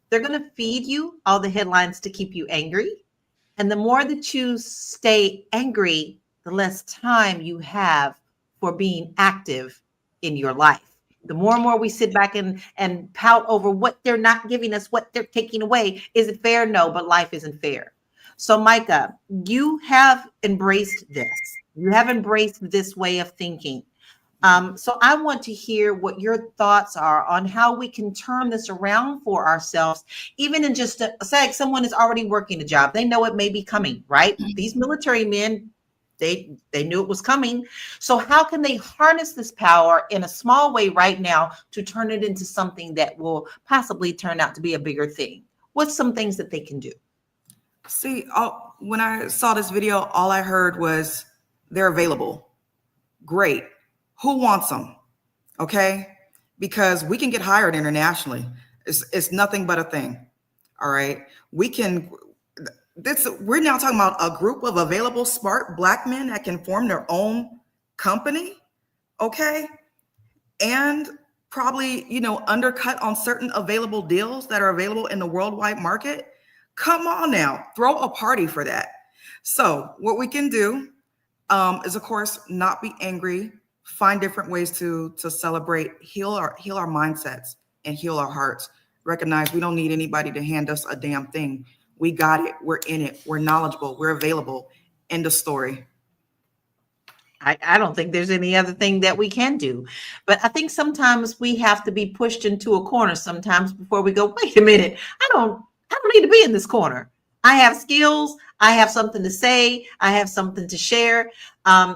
They're going to feed you all the headlines to keep you angry. And the more that you stay angry, the less time you have for being active in your life. The more and more we sit back and pout over what they're not giving us, what they're taking away. Is it fair? No, but life isn't fair. So Micah, you have embraced this. You have embraced this way of thinking. So I want to hear what your thoughts are on how we can turn this around for ourselves, even in just say someone is already working a job. They know it may be coming, right? These military men, they knew it was coming. So how can they harness this power in a small way right now to turn it into something that will possibly turn out to be a bigger thing? What's some things that they can do? See, when I saw this video, all I heard was they're available. Great. Who wants them? Okay. Because we can get hired internationally. It's nothing but a thing. All right. We're now talking about a group of available smart black men that can form their own company. Okay. And probably, undercut on certain available deals that are available in the worldwide market. Come on now, throw a party for that. So what we can do is, of course, not be angry, find different ways to celebrate, heal our mindsets and heal our hearts. Recognize we don't need anybody to hand us a damn thing. We got it. We're in it. We're knowledgeable. We're available. End of story. I don't think there's any other thing that we can do. But I think sometimes we have to be pushed into a corner sometimes before we go, wait a minute, I don't need to be in this corner. I have skills. I have something to say. I have something to share.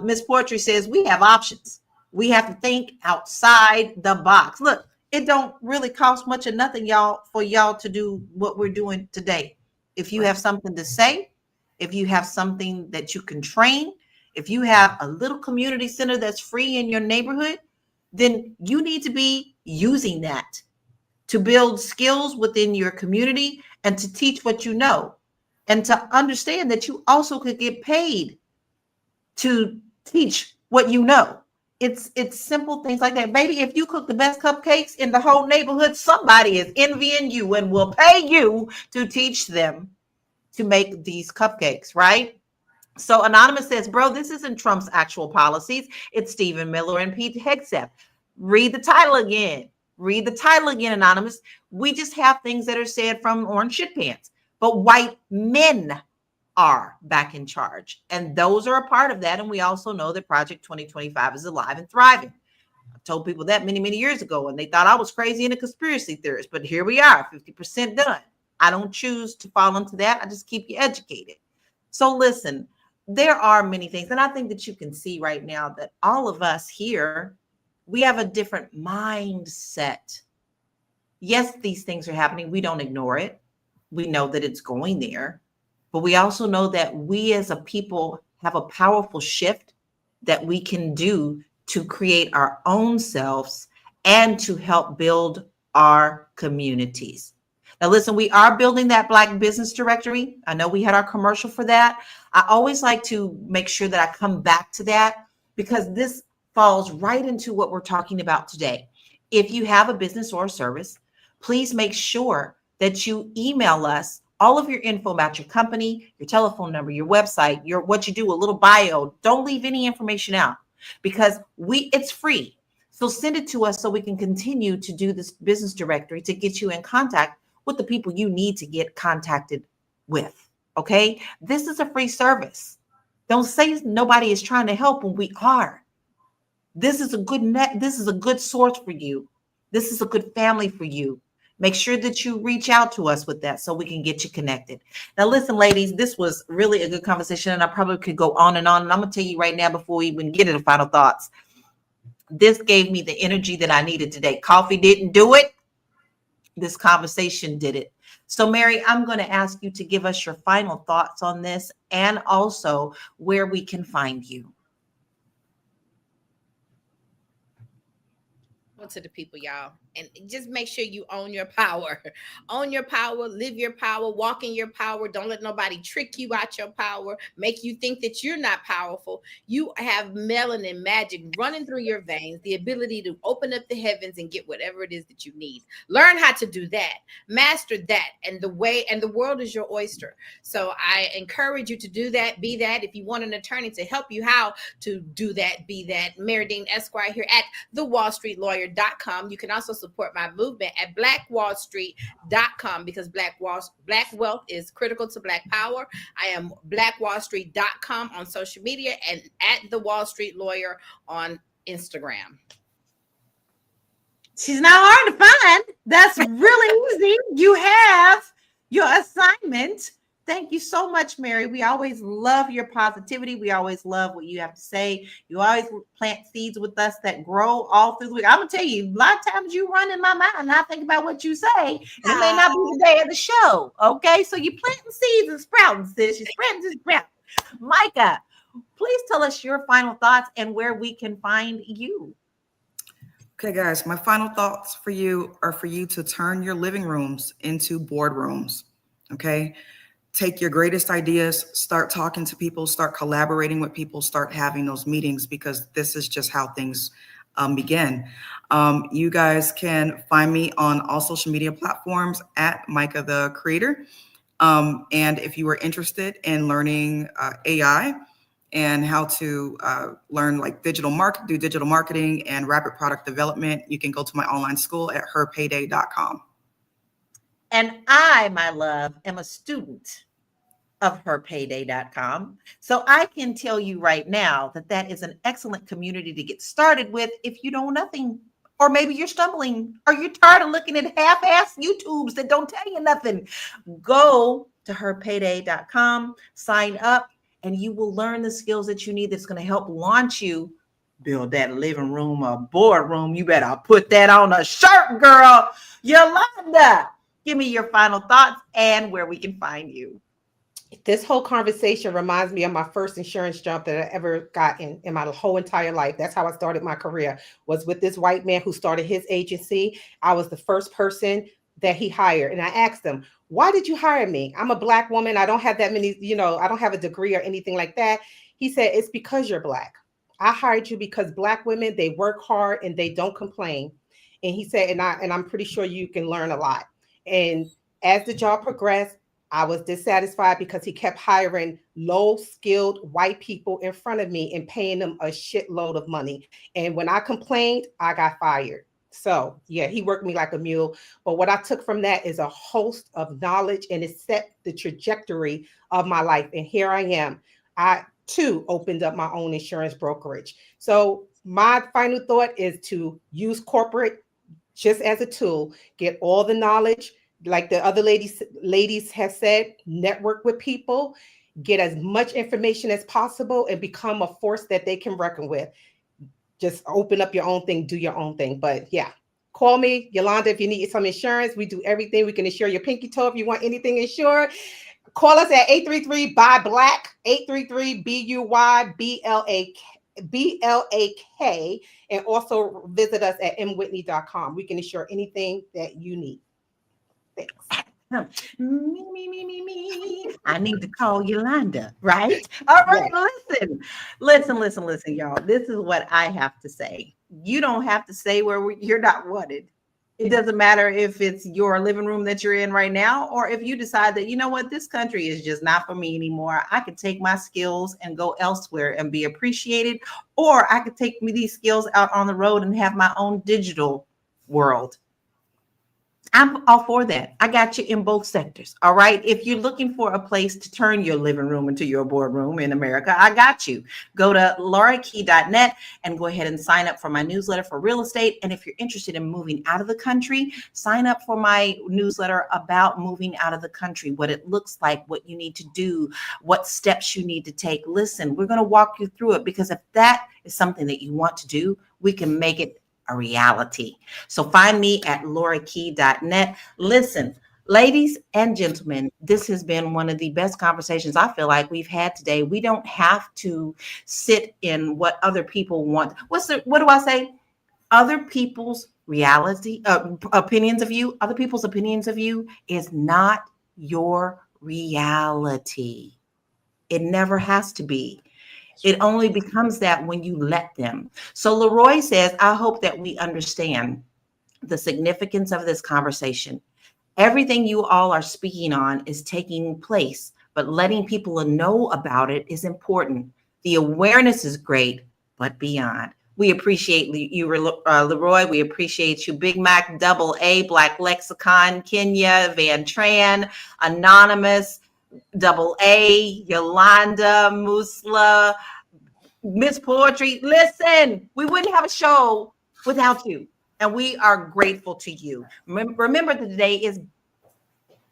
Miss Poetry says we have options. We have to think outside the box. Look, it don't really cost much of nothing, for y'all to do what we're doing today. If you have something to say, if you have something that you can train, if you have a little community center that's free in your neighborhood, then you need to be using that to build skills within your community and to teach what you know, and to understand that you also could get paid to teach what you know. It's simple things like that. Maybe if you cook the best cupcakes in the whole neighborhood, somebody is envying you and will pay you to teach them to make these cupcakes, right? So Anonymous says, bro, this isn't Trump's actual policies. It's Stephen Miller and Pete Hegseth. Read the title again. Read the title again, Anonymous. We just have things that are said from orange shit pants. But white men are back in charge. And those are a part of that. And we also know that Project 2025 is alive and thriving. I told people that many, many years ago, and they thought I was crazy and a conspiracy theorist. But here we are, 50% done. I don't choose to fall into that. I just keep you educated. So listen, there are many things. And I think that you can see right now that all of us here, we have a different mindset. Yes, these things are happening. We don't ignore it. We know that it's going there. But we also know that we as a people have a powerful shift that we can do to create our own selves and to help build our communities. Now, listen, we are building that Black Business Directory. I know we had our commercial for that. I always like to make sure that I come back to that because this falls right into what we're talking about today. If you have a business or a service, please make sure that you email us all of your info about your company, your telephone number, your website, what you do, a little bio. Don't leave any information out because it's free. So send it to us so we can continue to do this business directory to get you in contact with the people you need to get contacted with. Okay. This is a free service. Don't say nobody is trying to help when we are. This is a good net. This is a good source for you. This is a good family for you. Make sure that you reach out to us with that so we can get you connected. Now, listen, ladies, this was really a good conversation, and I probably could go on. And I'm going to tell you right now, before we even get into final thoughts, this gave me the energy that I needed today. Coffee didn't do it. This conversation did it. So, Mary, I'm going to ask you to give us your final thoughts on this and also where we can find you. To the people, y'all, and just make sure you own your power. Own your power, live your power, walk in your power. Don't let nobody trick you out your power, make you think that you're not powerful. You have melanin magic running through your veins, the ability to open up the heavens and get whatever it is that you need. Learn how to do that, master that, and the world is your oyster. So I encourage you to do that, be that. If you want an attorney to help you how to do that, be that. Mary Dean Esquire here at thewallstreetlawyer.com. You can also support my movement at blackwallstreet.com, because black wealth is critical to Black power. I am blackwallstreet.com on social media and at the Wall Street Lawyer on Instagram. She's not hard to find. That's really easy. You have your assignment. Thank you so much, Mary. We always love your positivity. We always love what you have to say. You always plant seeds with us that grow all through the week. I'm going to tell you, a lot of times you run in my mind and I think about what you say, and it may not be the day of the show. Okay, so you're planting seeds and sprouting, sis. You're spreading and sprouting. Micah, please tell us your final thoughts and where we can find you. Okay, guys, my final thoughts for you are for you to turn your living rooms into boardrooms. Okay. Take your greatest ideas, start talking to people, start collaborating with people, start having those meetings, because this is just how things begin. You guys can find me on all social media platforms at Micah the Creator. And if you are interested in learning AI and how to learn like digital marketing and rapid product development, you can go to my online school at herpayday.com. And I, my love, am a student of herpayday.com. So I can tell you right now that that is an excellent community to get started with if you know nothing, or maybe you're stumbling, or you're tired of looking at half-ass YouTubes that don't tell you nothing. Go to herpayday.com, sign up, and you will learn the skills that you need that's going to help launch you. Build that living room or boardroom. You better put that on a shirt, girl. Yolanda, give me your final thoughts and where we can find you. This whole conversation reminds me of my first insurance job that I ever got in my whole entire life. That's how I started my career, was with this white man who started his agency. I was the first person that he hired. And I asked him, why did you hire me? I'm a Black woman. I don't have that many, I don't have a degree or anything like that. He said, it's because you're Black. I hired you because Black women, they work hard and they don't complain. And he said, and I'm pretty sure you can learn a lot. And as the job progressed, I was dissatisfied because he kept hiring low-skilled white people in front of me and paying them a shitload of money. And when I complained, I got fired. So yeah, he worked me like a mule. But what I took from that is a host of knowledge, and it set the trajectory of my life. And here I am. I too opened up my own insurance brokerage. So my final thought is to use corporate just as a tool, get all the knowledge. Like the other ladies have said, network with people, get as much information as possible, and become a force that they can reckon with. Just open up your own thing, do your own thing. But yeah, call me, Yolanda, if you need some insurance. We do everything. We can insure your pinky toe if you want anything insured. Call us at 833-BUY-BLACK, 833-BUY-BLAK, and also visit us at mwhitney.com. We can insure anything that you need. Thanks. Me. I need to call Yolanda, right? All right, listen, y'all. This is what I have to say. You don't have to say you're not wanted. It doesn't matter if it's your living room that you're in right now, or if you decide that, you know what, this country is just not for me anymore. I could take my skills and go elsewhere and be appreciated, or I could take these skills out on the road and have my own digital world. I'm all for that. I got you in both sectors. All right. If you're looking for a place to turn your living room into your boardroom in America, I got you. Go to laurakey.net and go ahead and sign up for my newsletter for real estate. And if you're interested in moving out of the country, sign up for my newsletter about moving out of the country, what it looks like, what you need to do, what steps you need to take. Listen, we're going to walk you through it, because if that is something that you want to do, we can make it a reality. So find me at laurakey.net. Listen, ladies and gentlemen, this has been one of the best conversations I feel like we've had today. We don't have to sit in what other people want. What do I say? Other people's reality, opinions of you, other people's opinions of you is not your reality. It never has to be. It only becomes that when you let them. So Leroy says, I hope that we understand the significance of this conversation. Everything you all are speaking on is taking place, but letting people know about it is important. The awareness is great, but beyond. We appreciate you, Leroy. We appreciate you, Big Mac, Double A, Black Lexicon, Kenya, Van Tran, Anonymous, Double A, Yolanda, Musla, Miss Poetry. Listen, we wouldn't have a show without you, and we are grateful to you. Remember that today is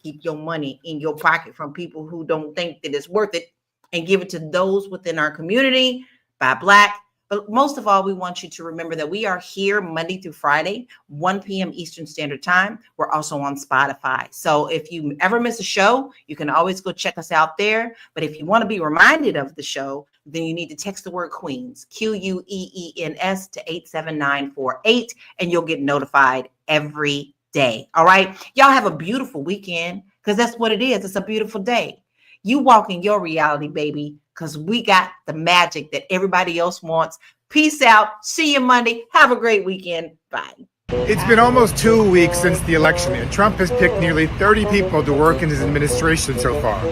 keep your money in your pocket from people who don't think that it's worth it, and give it to those within our community. Buy Black. But most of all, we want you to remember that we are here Monday through Friday, 1 p.m. Eastern Standard Time. We're also on Spotify. So if you ever miss a show, you can always go check us out there. But if you want to be reminded of the show, then you need to text the word Queens, Queens, to 87948, and you'll get notified every day. All right. Y'all have a beautiful weekend, because that's what it is. It's a beautiful day. You walk in your reality, baby, because we got the magic that everybody else wants. Peace out. See you Monday. Have a great weekend. Bye. It's been almost 2 weeks since the election, and Trump has picked nearly 30 people to work in his administration so far.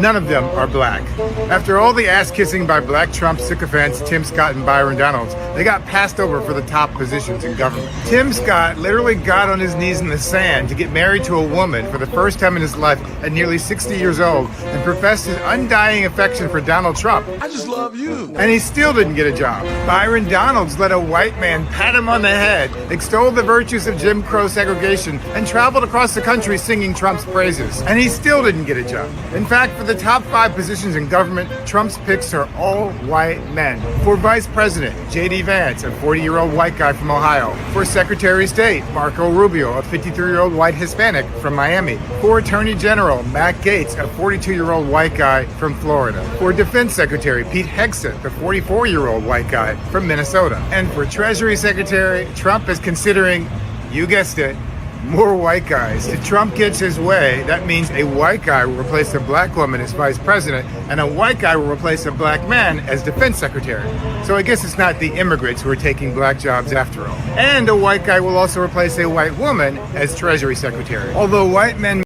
None of them are black. After all the ass-kissing by black Trump sycophants Tim Scott and Byron Donalds, they got passed over for the top positions in government. Tim Scott literally got on his knees in the sand to get married to a woman for the first time in his life at nearly 60 years old, and professed his undying affection for Donald Trump. I just love you. And he still didn't get a job. Byron Donalds let a white man pat him on the head, extol the virtues of Jim Crow segregation, and traveled across the country singing Trump's praises. And he still didn't get a job. In fact, for the top 5 positions in government, Trump's picks are all white men. For Vice President, J.D. Vance, a 40-year-old white guy from Ohio. For Secretary of State, Marco Rubio, a 53-year-old white Hispanic from Miami. For Attorney General, Matt Gaetz, a 42-year-old white guy from Florida. For Defense Secretary, Pete Hegseth, a 44-year-old white guy from Minnesota. And for Treasury Secretary, Trump is considering, you guessed it, more white guys. If Trump gets his way, that means a white guy will replace a black woman as vice president, and a white guy will replace a black man as defense secretary. So I guess it's not the immigrants who are taking black jobs after all. And a white guy will also replace a white woman as treasury secretary. Although white men